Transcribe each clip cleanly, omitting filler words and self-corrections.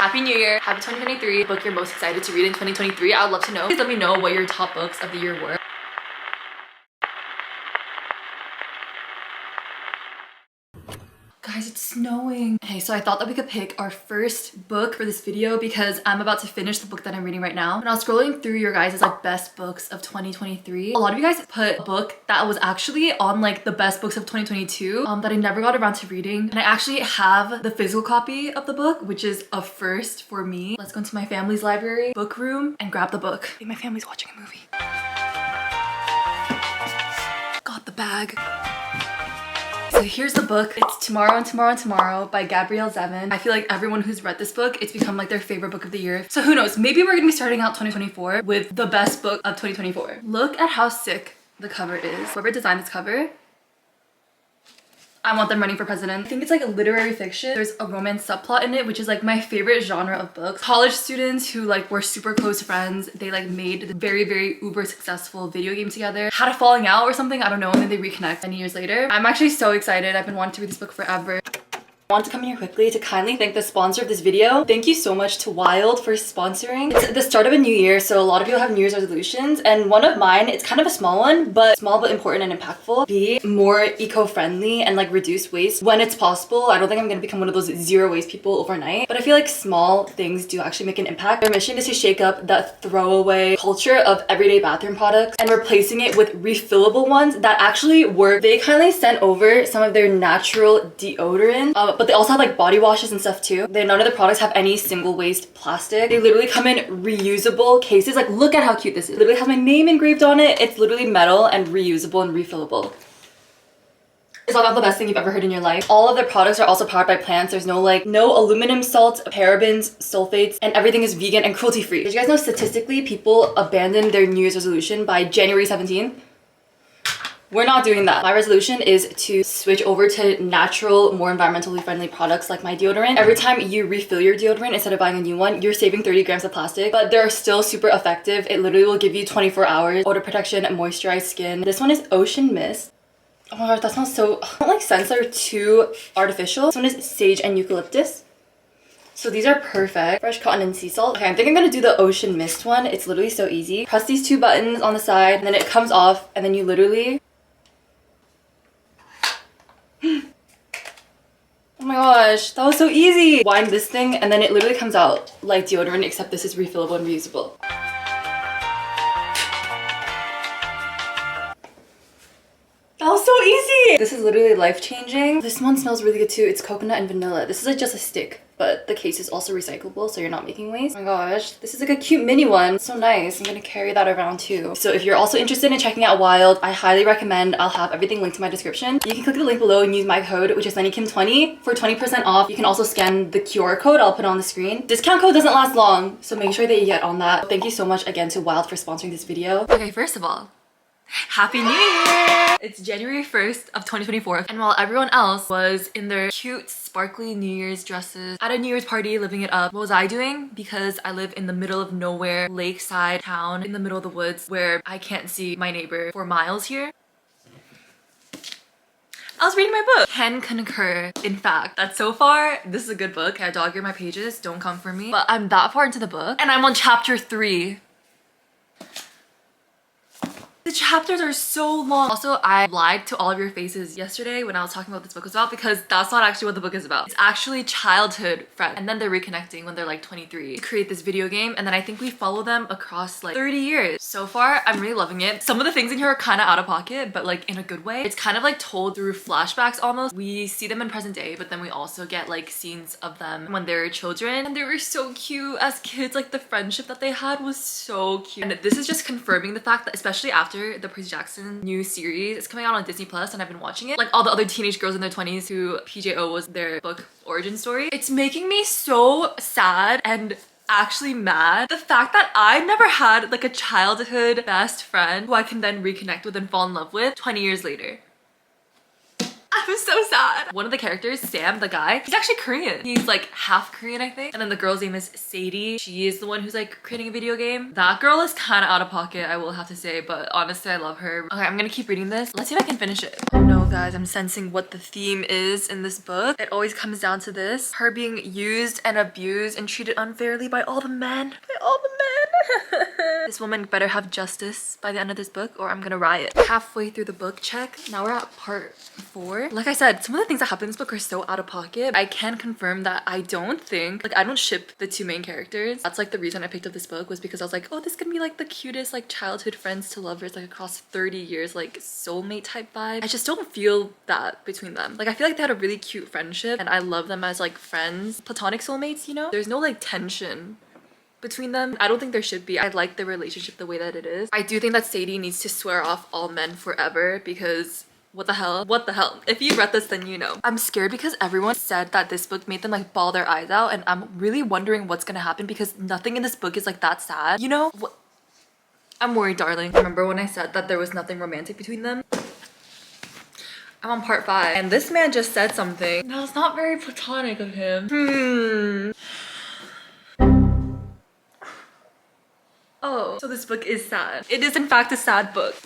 Happy New Year, happy 2023. Book you're most excited to read in 2023. I would love to know. Please let me know what your top books of the year were. Guys, it's snowing. Okay, so I thought that we could pick our first book for this video because I'm about to finish the book that I'm reading right now. And I was scrolling through your guys' like best books of 2023. A lot of you guys put a book that was actually on like the best books of 2022 that I never got around to reading. And I actually have the physical copy of the book, which is a first for me. Let's go into my family's library, book room, and grab the book. I think my family's watching a movie. Got the bag. So here's the book. It's Tomorrow and Tomorrow and Tomorrow by Gabrielle Zevin. I feel like everyone who's read this book, it's become like their favorite book of the year. So who knows, maybe we're gonna be starting out 2024 with the best book of 2024. Look at how sick the cover is. Whoever designed this cover, I want them running for president. I think it's like a literary fiction. There's a romance subplot in it, which is like my favorite genre of books. College students who like were super close friends, they like made the very uber successful video game together, had a falling out or something, I don't know, and then they reconnect many years later. I'm actually so excited. I've been wanting to read this book forever. I want to come here quickly to kindly thank the sponsor of this video. Thank you so much to Wild for sponsoring. It's the start of a new year, so a lot of people have New Year's resolutions, and one of mine, it's kind of a small one, but small but important and impactful. Be more eco-friendly and like reduce waste when it's possible. I don't think I'm gonna become one of those zero waste people overnight, but I feel like small things do actually make an impact. Their mission is to shake up that throwaway culture of everyday bathroom products and replacing it with refillable ones that actually work. They kindly sent over some of their natural deodorant, but they also have like body washes and stuff too. None of the products have any single waste plastic. They literally come in reusable cases. Like, look at how cute this is. It literally has my name engraved on it. It's literally metal and reusable and refillable. It's not the best thing you've ever heard in your life. All of their products are also powered by plants. There's no aluminum salts, parabens, sulfates, and everything is vegan and cruelty free. Did you guys know statistically people abandon their New Year's resolution by January 17th? We're not doing that. My resolution is to switch over to natural, more environmentally friendly products like my deodorant. Every time you refill your deodorant, instead of buying a new one, you're saving 30 grams of plastic, but they're still super effective. It literally will give you 24 hours odor protection and moisturized skin. This one is Ocean Mist. Oh my god, that smells so... I don't like scents that are too artificial. This one is Sage and Eucalyptus. So these are perfect. Fresh cotton and sea salt. Okay, I think I'm gonna do the Ocean Mist one. It's literally so easy. Press these two buttons on the side, and then it comes off, and then you literally... Oh my gosh, that was so easy! Wind this thing and then it literally comes out like deodorant, except this is refillable and reusable. That was so easy! This is literally life-changing. This one smells really good too. It's coconut and vanilla. This is like just a stick, but the case is also recyclable, so you're not making waste. Oh my gosh, this is like a cute mini one. So nice. I'm gonna carry that around too. So if you're also interested in checking out Wild, I highly recommend. I'll have everything linked in my description. You can click the link below and use my code, which is sunnykimchannel, for 20% off. You can also scan the QR code I'll put on the screen. Discount code doesn't last long, so make sure that you get on that. Thank you so much again to Wild for sponsoring this video. Okay, first of all, Happy New Year! It's January 1st of 2024, and while everyone else was in their cute, sparkly New Year's dresses at a New Year's party, living it up, what was I doing? Because I live in the middle of nowhere, lakeside town, in the middle of the woods, where I can't see my neighbor for miles here. I was reading my book. Can concur, in fact, that so far, this is a good book. I dog ear my pages, don't come for me. But I'm that far into the book, and I'm on chapter 3. The chapters are so long. Also, I lied to all of your faces yesterday when I was talking about this book was about, because that's not actually what the book is about. It's actually childhood friends, and then they're reconnecting when they're like 23 to create this video game, and then I think we follow them across like 30 years. So far, I'm really loving it. Some of the things in here are kind of out of pocket, but like in a good way. It's kind of like told through flashbacks almost. We see them in present day, but then we also get like scenes of them when they're children, and they were so cute as kids. Like the friendship that they had was so cute. And this is just confirming the fact that, especially after the Percy Jackson new series is coming out on Disney Plus, and I've been watching it. Like all the other teenage girls in their 20s who PJO was their book origin story. It's making me so sad and actually mad. The fact that I never had like a childhood best friend who I can then reconnect with and fall in love with 20 years later. I'm so sad. One of the characters, Sam, the guy, he's actually Korean. He's like half Korean, I think. And then the girl's name is Sadie. She is the one who's like creating a video game. That girl is kind of out of pocket, I will have to say, but honestly, I love her. Okay, I'm gonna keep reading this. Let's see if I can finish it. Oh no, guys, I'm sensing what the theme is in this book. It always comes down to this. Her being used and abused and treated unfairly by all the men. By all the men. This woman better have justice by the end of this book or I'm gonna riot. Halfway through the book check. Now we're at part 4. Like I said, some of the things that happen in this book are so out of pocket. I can confirm that I don't think, like I don't ship the 2 main characters. That's like the reason I picked up this book was because I was like, oh, this could be like the cutest like childhood friends to lovers like across 30 years, like soulmate type vibe. I just don't feel that between them. Like I feel like they had a really cute friendship and I love them as like friends, platonic soulmates, you know? There's no like tension between them. I don't think there should be. I like the relationship the way that it is. I do think that Sadie needs to swear off all men forever because what the hell? What the hell? If you read this, then you know. I'm scared because everyone said that this book made them like bawl their eyes out and I'm really wondering what's gonna happen because nothing in this book is like that sad. You know? What? I'm worried, darling. Remember when I said that there was nothing romantic between them? I'm on part 5 and this man just said something. That was not very platonic of him. Oh, so this book is sad. It is in fact a sad book.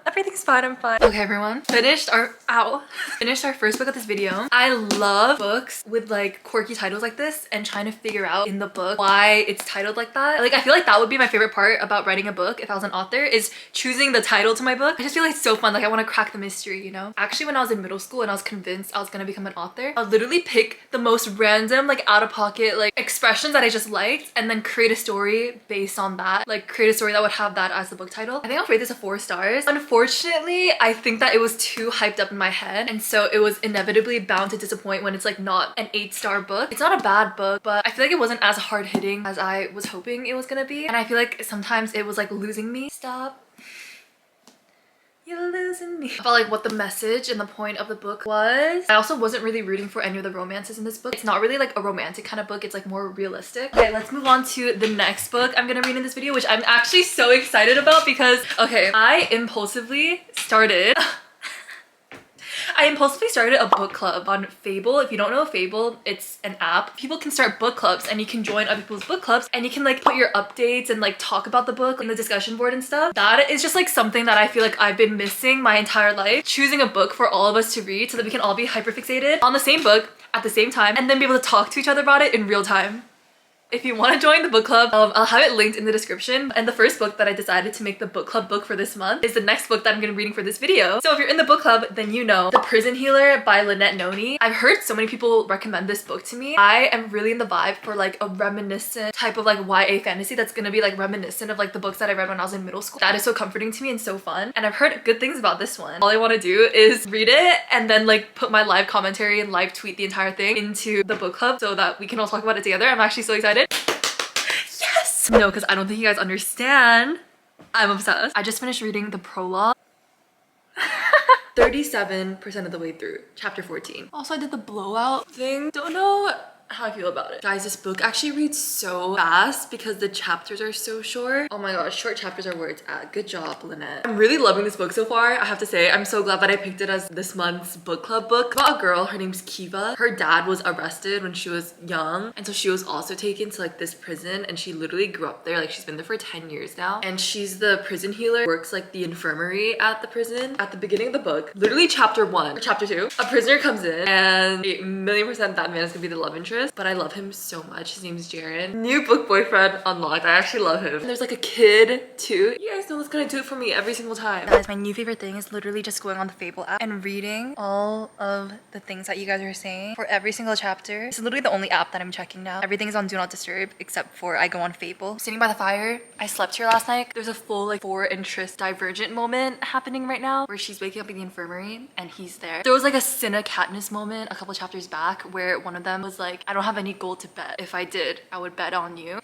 Everything's fine, I'm fine. Okay, everyone. Finished our first book of this video. I love books with like quirky titles like this and trying to figure out in the book why it's titled like that. Like I feel like that would be my favorite part about writing a book if I was an author is choosing the title to my book. I just feel like it's so fun. Like I want to crack the mystery, you know? Actually, when I was in middle school and I was convinced I was gonna become an author, I'd literally pick the most random, like out of pocket, like expressions that I just liked and then create a story based on that. Like create a story that would have that as the book title. I think I'll rate this a 4 stars. Unfortunately, I think that it was too hyped up in my head and so it was inevitably bound to disappoint when it's like not an 8-star book. It's not a bad book, but I feel like it wasn't as hard-hitting as I was hoping it was gonna be and I feel like sometimes it was like losing me. Stop. You're losing me. I felt like what the message and the point of the book was. I also wasn't really rooting for any of the romances in this book. It's not really like a romantic kind of book. It's like more realistic. Okay, let's move on to the next book I'm gonna read in this video, which I'm actually so excited about because, okay, I impulsively started a book club on Fable. If you don't know Fable, it's an app. People can start book clubs and you can join other people's book clubs and you can like put your updates and like talk about the book in the discussion board and stuff. That is just like something that I feel like I've been missing my entire life. Choosing a book for all of us to read so that we can all be hyperfixated on the same book at the same time and then be able to talk to each other about it in real time. If you want to join the book club, I'll have it linked in the description. And the first book that I decided to make the book club book for this month is the next book that I'm going to be reading for this video. So if you're in the book club, then you know The Prison Healer by Lynette Noni. I've heard so many people recommend this book to me. I am really in the vibe for like a reminiscent type of like YA fantasy that's going to be like reminiscent of like the books that I read when I was in middle school. That is so comforting to me and so fun. And I've heard good things about this one. All I want to do is read it and then like put my live commentary and live tweet the entire thing into the book club so that we can all talk about it together. I'm actually so excited. No, because I don't think you guys understand. I'm obsessed. I just finished reading the prologue. 37% of the way through, chapter 14. Also, I did the blowout thing. Don't know how I feel about it. Guys, this book actually reads so fast because the chapters are so short. Oh my gosh, short chapters are where it's at. Good job, Lynette. I'm really loving this book so far, I have to say. I'm so glad that I picked it as this month's book club book. About a girl, her name's Kiva. Her dad was arrested when she was young, and so she was also taken to like this prison, and she literally grew up there. Like she's been there for 10 years now, and she's the prison healer, works like the infirmary at the prison. At the beginning of the book, literally chapter 1 or chapter 2, a prisoner comes in and 1,000,000% that man is gonna be the love interest. But I love him so much. His name's Jaren. New book boyfriend unlocked. I actually love him. And there's like a kid too. You guys know what's gonna do it for me every single time. Guys, my new favorite thing is literally just going on the Fable app and reading all of the things that you guys are saying for every single chapter. It's literally the only app that I'm checking now. Everything is on Do Not Disturb except for I go on Fable. Sitting by the fire. I slept here last night. There's a full like 4 interest divergent moment happening right now where she's waking up in the infirmary and he's there. There was like a Cinna Katniss moment a couple chapters back where one of them was like, I don't have any gold to bet. If I did, I would bet on you.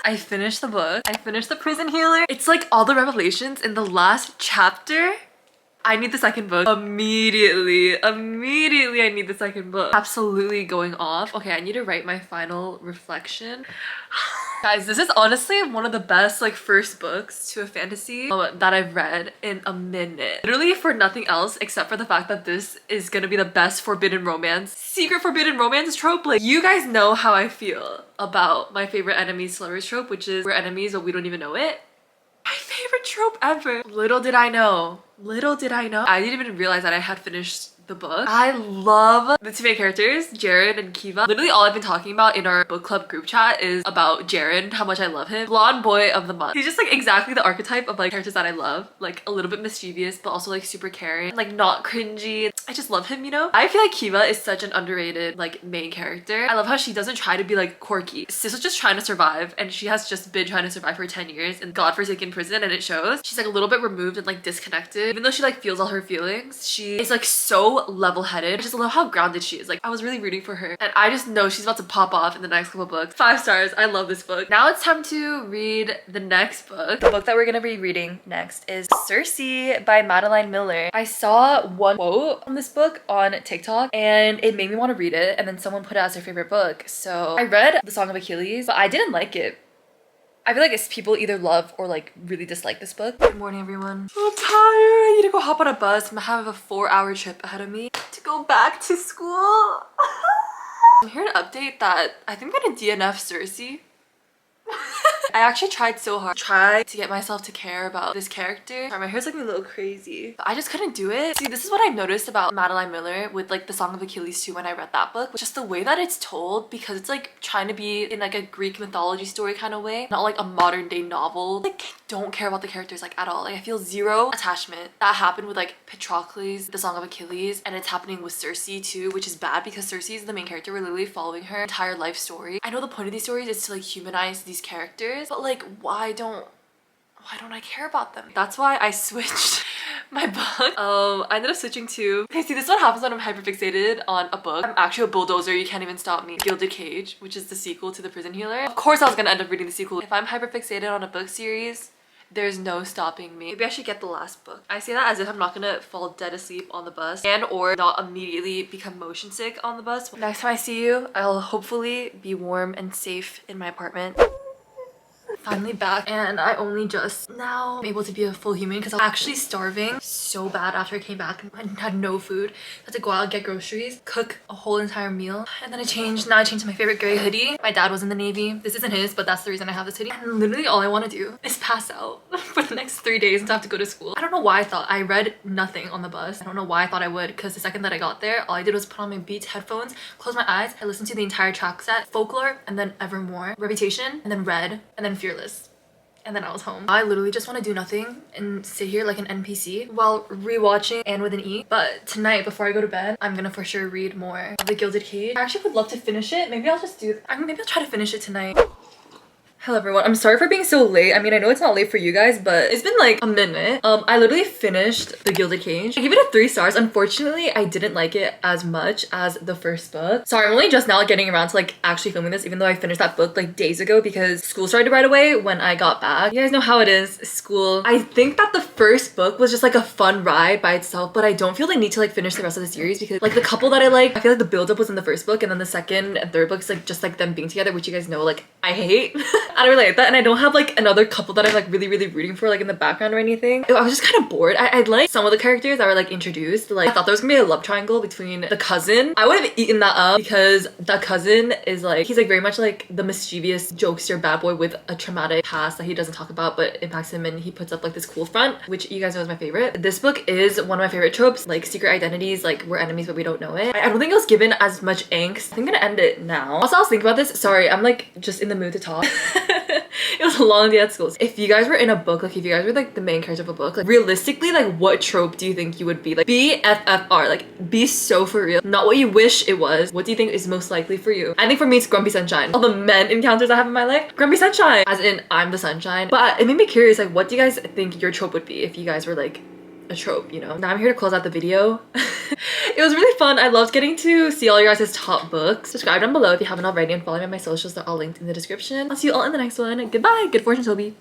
I finished the book. I finished The Prison Healer. It's like all the revelations in the last chapter. I need the second book immediately. Immediately I need the second book. Absolutely going off. Okay, I need to write my final reflection. Guys, this is honestly one of the best like first books to a fantasy that I've read in a minute. Literally for nothing else except for the fact that this is gonna be the best forbidden romance, secret forbidden romance trope. Like, you guys know how I feel about my favorite enemies to lovers trope, which is we're enemies but we don't even know it. My favorite trope ever. Little did I know. Little did I know. I didn't even realize that I had finished the book. I love the two main characters, Jared and Kiva. Literally all I've been talking about in our book club group chat is about Jared, how much I love him. Blonde boy of the month. He's just like exactly the archetype of like characters that I love. Like a little bit mischievous, but also like super caring, like not cringy. I just love him, you know? I feel like Kiva is such an underrated like main character. I love how she doesn't try to be like quirky. Sis was just trying to survive, and she has just been trying to survive for 10 years in godforsaken prison, and it shows. She's like a little bit removed and like disconnected. Even though she like feels all her feelings, she is like so level-headed. I just love how grounded she is. Like, I was really rooting for her, and I just know she's about to pop off in the next couple books. 5 stars. I love this book. Now it's time to read the next book. The book that we're gonna be reading next is Circe by Madeline Miller. I saw one quote on this book on TikTok and it made me want to read it, and then someone put it as their favorite book. So I read The Song of Achilles, but I didn't like it. I feel like it's people either love or like really dislike this book. Good morning, everyone. I'm tired. I need to go hop on a bus. I have a 4-hour trip ahead of me to go back to school. I'm here to update that I think I'm gonna DNF Circe. I actually tried so hard to get myself to care about this character. My hair's looking a little crazy, but I just couldn't do it. See, this is what I noticed about Madeline Miller with like The Song of Achilles too when I read that book. Just the way that it's told, because it's like trying to be in like a Greek mythology story kind of way, not like a modern day novel. Like, don't care about the characters like at all. Like, I feel zero attachment. That happened with like Patroclus, The Song of Achilles, and it's happening with Circe too, which is bad because Circe is the main character. We're literally following her entire life story. I know the point of these stories is to like humanize these characters, but like why don't I care about them? That's why I switched my book. I ended up switching to, okay, see, this is what happens when I'm hyperfixated on a book. I'm actually a bulldozer, you can't even stop me. Gilded Cage, which is the sequel to The Prison Healer. Of course I was gonna end up reading the sequel. If I'm hyperfixated on a book series, there's no stopping me. Maybe I should get the last book. I say that as if I'm not gonna fall dead asleep on the bus and or not immediately become motion sick on the bus. Next time I see you, I'll hopefully be warm and safe in my apartment. Finally back, and I only just now am able to be a full human because I was actually starving so bad after I came back and had no food. I had to go out and get groceries, cook a whole entire meal, and then I changed. Now I changed to my favorite gray hoodie. My dad was in the Navy. This isn't his, but that's the reason I have this hoodie. And literally all I want to do is pass out for the next 3 days until I have to go to school. I don't know why I read nothing on the bus. I don't know why I thought I would, because the second that I got there, all I did was put on my Beats headphones, close my eyes, I listened to the entire track set, Folklore, and then Evermore, Reputation, and then Red, and then Fearless. And then I was home. I literally just want to do nothing and sit here like an NPC while rewatching Anne with an E. But tonight, before I go to bed, I'm gonna for sure read more of The Gilded Cage. I actually would love to finish it. Maybe I'll just do, maybe I'll try to finish it tonight. Hello everyone, I'm sorry for being so late. I mean, I know it's not late for you guys, but it's been like a minute. I literally finished The Gilded Cage. I gave it a 3 stars. Unfortunately, I didn't like it as much as the first book. Sorry, I'm only just now getting around to like actually filming this, even though I finished that book like days ago because school started right away when I got back. You guys know how it is, school. I think that the first book was just like a fun ride by itself, but I don't feel the need to like finish the rest of the series because like the couple that I like, I feel like the build-up was in the first book, and then the second and third books like just like them being together, which you guys know like I hate. I don't really like that, and I don't have like another couple that I'm like really rooting for like in the background or anything. I was just kind of bored. I like some of the characters that were like introduced. Like I thought there was gonna be a love triangle between the cousin. I would have eaten that up because that cousin is like, he's like very much like the mischievous jokester bad boy with a traumatic past that he doesn't talk about but impacts him, and he puts up like this cool front, which you guys know is my favorite. This book is one of my favorite tropes, like secret identities, like we're enemies but we don't know it. I don't think it was given as much angst. I think I'm gonna end it now. Also, I was thinking about this. Sorry, I'm like just in the mood to talk. It was a long day at school. If you guys were in a book, like if you guys were like the main character of a book, like realistically, like what trope do you think you would be? Like BFFR, like be so for real. Not what you wish it was. What do you think is most likely for you? I think for me it's Grumpy Sunshine. All the men encounters I have in my life, Grumpy Sunshine. As in, I'm the sunshine. But it made me curious, like what do you guys think your trope would be if you guys were like a trope, you know? Now I'm here to close out the video. It was really fun. I loved getting to see all your guys' top books. Subscribe down below if you haven't already, and follow me on my socials. They're all linked in the description. I'll see you all in the next one. Goodbye. Good fortune, Toby.